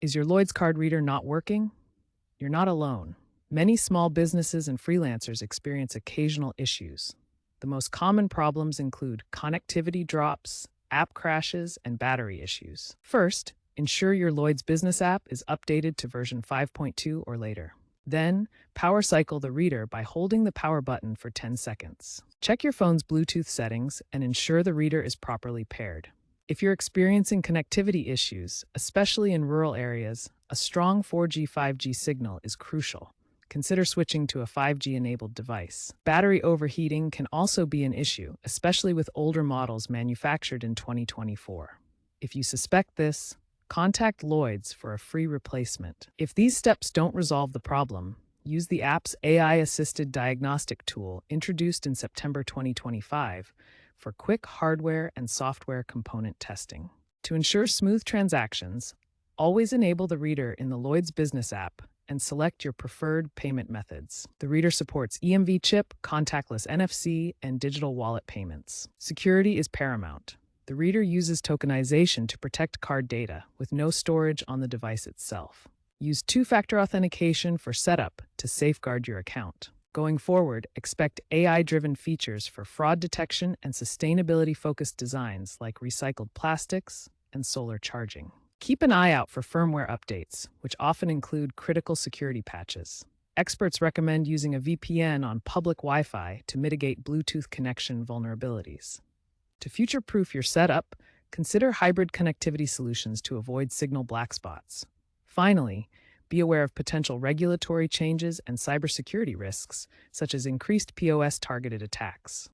Is your Lloyds Card Reader not working? You're not alone. Many small businesses and freelancers experience occasional issues. The most common problems include connectivity drops, app crashes, and battery issues. First, ensure your Lloyds Business app is updated to version 5.2 or later. Then, power cycle the reader by holding the power button for 10 seconds. Check your phone's Bluetooth settings and ensure the reader is properly paired. If you're experiencing connectivity issues, especially in rural areas, a strong 4G 5G signal is crucial. Consider switching to a 5G-enabled device. Battery overheating can also be an issue, especially with older models manufactured in 2024. If you suspect this, contact Lloyds for a free replacement. If these steps don't resolve the problem, use the app's AI-assisted diagnostic tool introduced in September 2025 for quick hardware and software component testing. To ensure smooth transactions, always enable the reader in the Lloyds Business app and select your preferred payment methods. The reader supports EMV chip, contactless NFC, and digital wallet payments. Security is paramount. The reader uses tokenization to protect card data with no storage on the device itself. Use two-factor authentication for setup to safeguard your account. Going forward, expect AI-driven features for fraud detection and sustainability-focused designs like recycled plastics and solar charging. Keep an eye out for firmware updates, which often include critical security patches. Experts recommend using a VPN on public Wi-Fi to mitigate Bluetooth connection vulnerabilities. To future-proof your setup, consider hybrid connectivity solutions to avoid signal black spots. Finally, be aware of potential regulatory changes and cybersecurity risks, such as increased POS-targeted attacks.